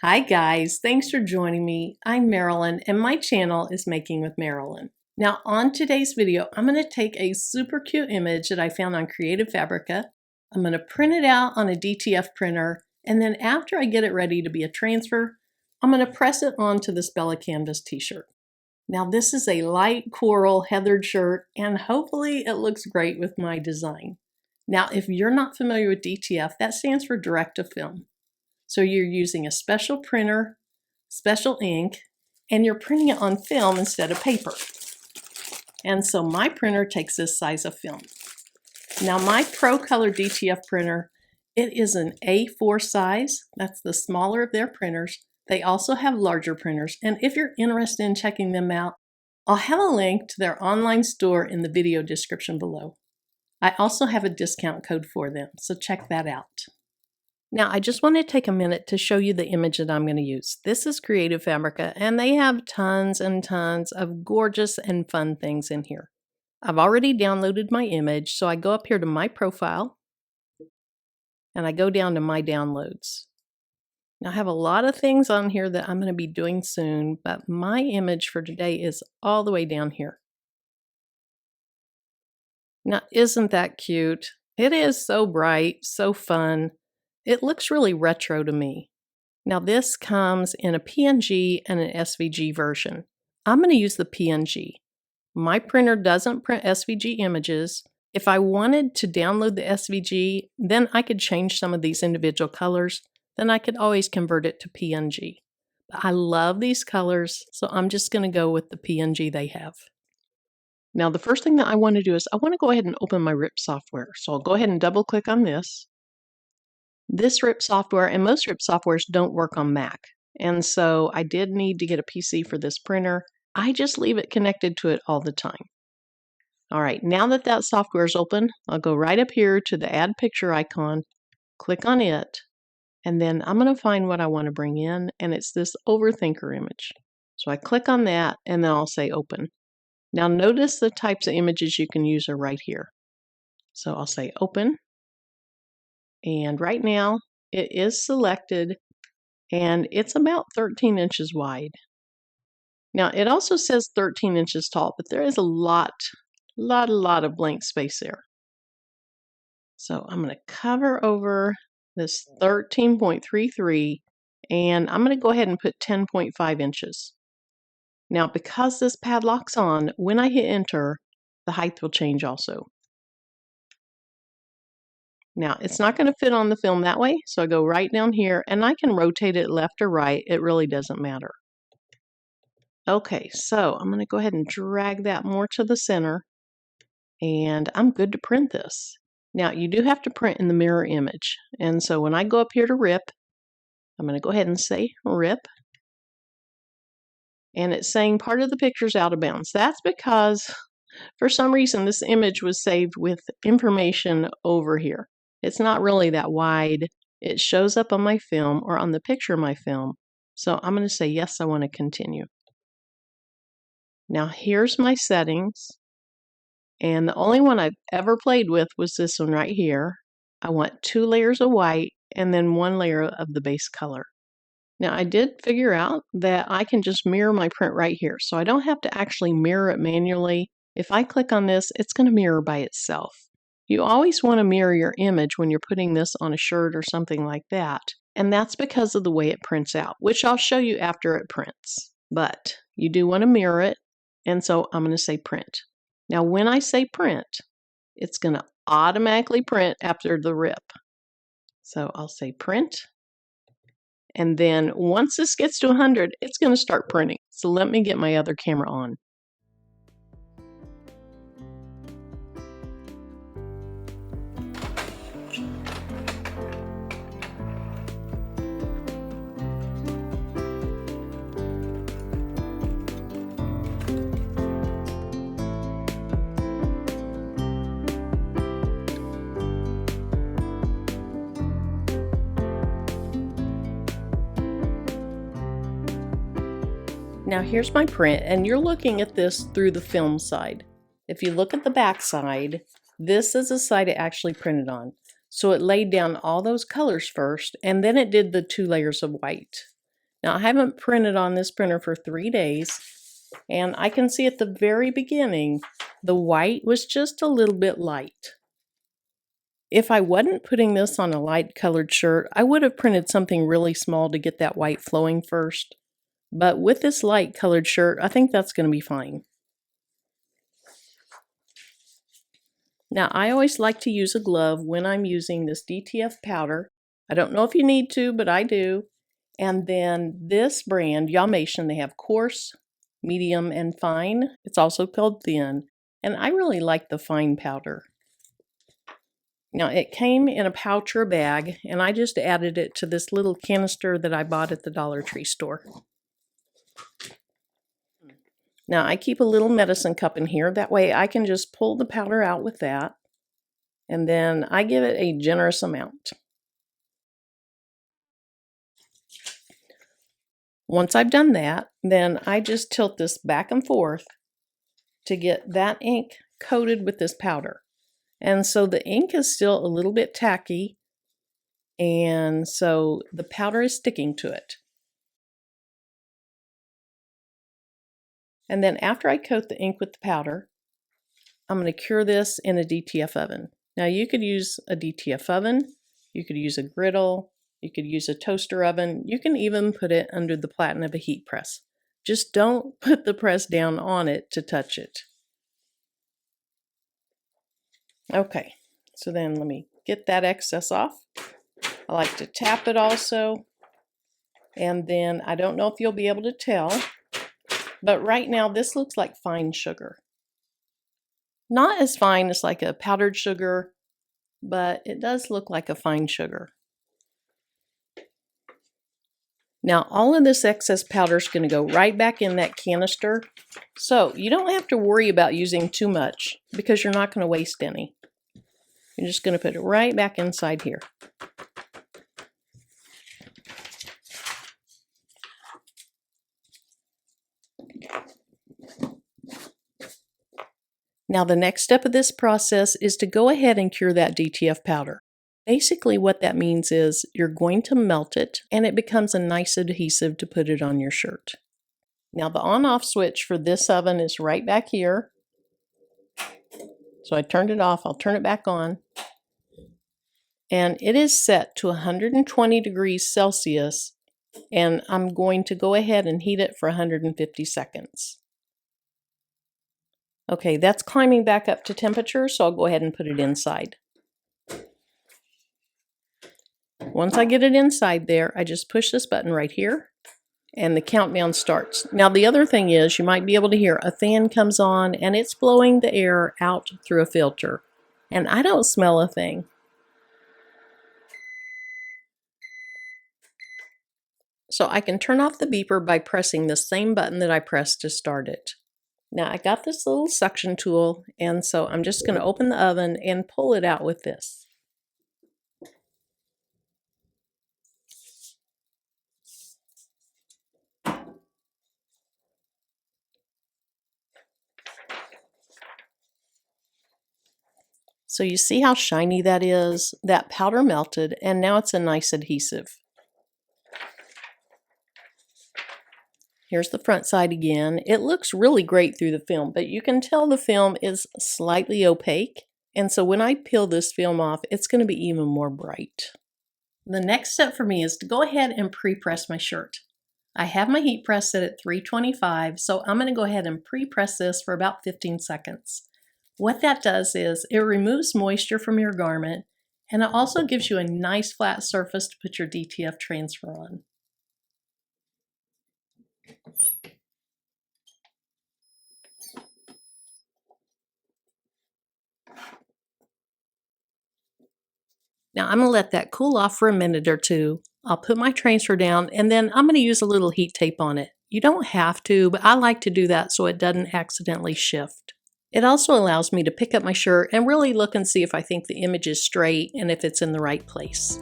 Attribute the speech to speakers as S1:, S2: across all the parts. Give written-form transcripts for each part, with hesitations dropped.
S1: Hi guys, thanks for joining me. I'm Marilyn and my channel is Making with Marilyn. Now on today's video, I'm going to take a super cute image that I found on Creative Fabrica. I'm going to print it out on a DTF printer, and then after I get it ready to be a transfer, I'm going to press it onto this Bella Canvas t-shirt. Now this is a light coral heathered shirt and hopefully it looks great with my design. Now if you're not familiar with DTF, that stands for direct to film. So you're using a special printer, special ink, and you're printing it on film instead of paper. And so my printer takes this size of film. Now my Pro Color DTF printer, it is an A4 size. That's the smaller of their printers. They also have larger printers, and if you're interested in checking them out, I'll have a link to their online store in the video description below. I also have a discount code for them, so check that out. Now, I just want to take a minute to show you the image that I'm going to use. This is Creative Fabrica, and they have tons and tons of gorgeous and fun things in here. I've already downloaded my image, so I go up here to My Profile, and I go down to My Downloads. Now, I have a lot of things on here that I'm going to be doing soon, but my image for today is all the way down here. Now, isn't that cute? It is so bright, so fun. It looks really retro to me. Now this comes in a PNG and an SVG version. I'm going to use the PNG. My printer doesn't print SVG images. If I wanted to download the SVG, then I could change some of these individual colors. Then I could always convert it to PNG. But I love these colors, so I'm just going to go with the PNG they have. Now the first thing that I want to do is I want to go ahead and open my RIP software. So I'll go ahead and double click on this. This RIP software, and most RIP softwares don't work on Mac, and so I did need to get a PC for this printer. I just leave it connected to it all the time. All right, now that that software is open, I'll go right up here to the Add Picture icon, click on it, and then I'm going to find what I want to bring in, and it's this Overthinker image. So I click on that, and then I'll say Open. Now notice the types of images you can use are right here. So I'll say Open. And right now it is selected and it's about 13 inches wide. Now it also says 13 inches tall, but there is a lot of blank space there. So I'm going to cover over this 13.33 and I'm going to go ahead and put 10.5 inches. Now because this padlock's on, when I hit enter, the height will change also. Now, it's not going to fit on the film that way, so I go right down here, and I can rotate it left or right. It really doesn't matter. Okay, so I'm going to go ahead and drag that more to the center, and I'm good to print this. Now, you do have to print in the mirror image, and so when I go up here to RIP, I'm going to go ahead and say RIP, and it's saying part of the picture's out of bounds. That's because, for some reason, this image was saved with information over here. It's not really that wide. It shows up on my film or on the picture of my film. So I'm going to say, yes, I want to continue. Now here's my settings. And the only one I've ever played with was this one right here. I want 2 layers of white and then 1 layer of the base color. Now I did figure out that I can just mirror my print right here. So I don't have to actually mirror it manually. If I click on this, it's going to mirror by itself. You always want to mirror your image when you're putting this on a shirt or something like that, and that's because of the way it prints out, which I'll show you after it prints. But you do want to mirror it, and so I'm going to say print. Now when I say print, it's going to automatically print after the RIP. So I'll say print, and then once this gets to 100, it's going to start printing. So let me get my other camera on. Now here's my print, and you're looking at this through the film side. If you look at the back side, this is the side it actually printed on. So it laid down all those colors first, and then it did the 2 layers of white. Now I haven't printed on this printer for 3 days, and I can see at the very beginning the white was just a little bit light. If I wasn't putting this on a light colored shirt, I would have printed something really small to get that white flowing first. But with this light colored shirt, I think that's going to be fine. Now, I always like to use a glove when I'm using this DTF powder. I don't know if you need to, but I do. And then this brand, Yalmation, they have coarse, medium, and fine. It's also called thin. And I really like the fine powder. Now, it came in a pouch or bag, and I just added it to this little canister that I bought at the Dollar Tree store. Now, I keep a little medicine cup in here. That way I can just pull the powder out with that. And then I give it a generous amount. Once I've done that, then I just tilt this back and forth to get that ink coated with this powder. And so the ink is still a little bit tacky, and so the powder is sticking to it. And then after I coat the ink with the powder, I'm going to cure this in a DTF oven. Now you could use a DTF oven, you could use a griddle, you could use a toaster oven, you can even put it under the platen of a heat press. Just don't put the press down on it to touch it. Okay, so then let me get that excess off. I like to tap it also, and then I don't know if you'll be able to tell, but right now this looks like fine sugar. Not as fine as like a powdered sugar, but it does look like a fine sugar. Now all of this excess powder is going to go right back in that canister. So you don't have to worry about using too much because you're not going to waste any. You're just going to put it right back inside here. Now the next step of this process is to go ahead and cure that DTF powder. Basically what that means is you're going to melt it and it becomes a nice adhesive to put it on your shirt. Now the on-off switch for this oven is right back here. So I turned it off, I'll turn it back on. And it is set to 120 degrees Celsius, and I'm going to go ahead and heat it for 150 seconds. Okay, that's climbing back up to temperature, so I'll go ahead and put it inside. Once I get it inside there, I just push this button right here, and the countdown starts. Now the other thing is, you might be able to hear a fan comes on, and it's blowing the air out through a filter. And I don't smell a thing. So I can turn off the beeper by pressing the same button that I pressed to start it. Now I got this little suction tool, and so I'm just going to open the oven and pull it out with this. So you see how shiny that is? That powder melted, and now it's a nice adhesive. Here's the front side again. It looks really great through the film, but you can tell the film is slightly opaque. And so when I peel this film off, it's going to be even more bright. The next step for me is to go ahead and pre-press my shirt. I have my heat press set at 325, so I'm going to go ahead and pre-press this for about 15 seconds. What that does is it removes moisture from your garment, and it also gives you a nice flat surface to put your DTF transfer on. Now I'm going to let that cool off for a minute or two. I'll put my transfer down, and then I'm going to use a little heat tape on it. You don't have to, but I like to do that so it doesn't accidentally shift. It also allows me to pick up my shirt and really look and see if I think the image is straight and if it's in the right place.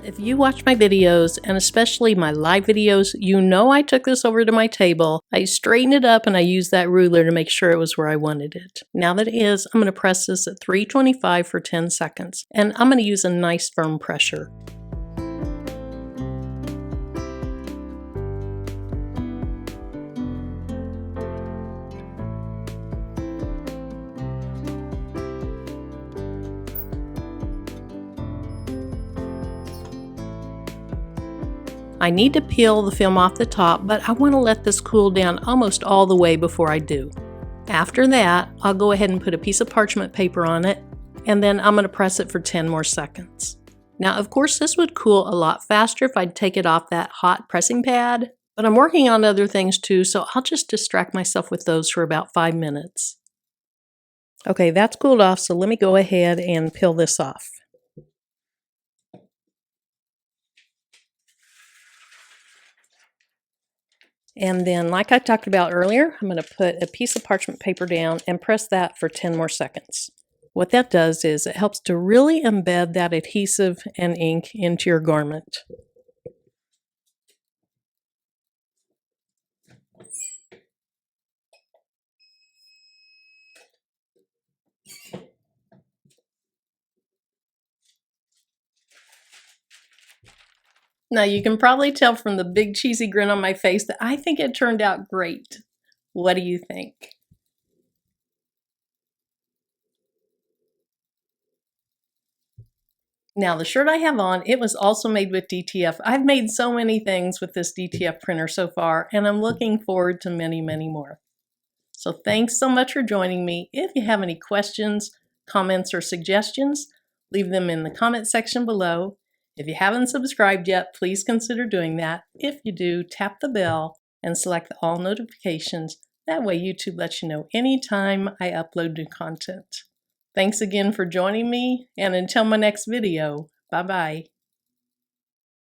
S1: If you watch my videos, and especially my live videos, you know I took this over to my table. I straightened it up and I used that ruler to make sure it was where I wanted it. Now that it is, I'm going to press this at 325 for 10 seconds. And I'm going to use a nice firm pressure. I need to peel the film off the top, but I want to let this cool down almost all the way before I do. After that, I'll go ahead and put a piece of parchment paper on it, and then I'm going to press it for 10 more seconds. Now, of course, this would cool a lot faster if I'd take it off that hot pressing pad, but I'm working on other things too, so I'll just distract myself with those for about 5 minutes. Okay, that's cooled off, so let me go ahead and peel this off. And then, like I talked about earlier, I'm going to put a piece of parchment paper down and press that for 10 more seconds. What that does is it helps to really embed that adhesive and ink into your garment. Now you can probably tell from the big cheesy grin on my face that I think it turned out great. What do you think? Now the shirt I have on, it was also made with DTF. I've made so many things with this DTF printer so far, and I'm looking forward to many, many more. So thanks so much for joining me. If you have any questions, comments, or suggestions, leave them in the comment section below. If you haven't subscribed yet, please consider doing that. If you do, tap the bell and select all notifications. That way YouTube lets you know anytime I upload new content. Thanks again for joining me, and until my next video, bye-bye.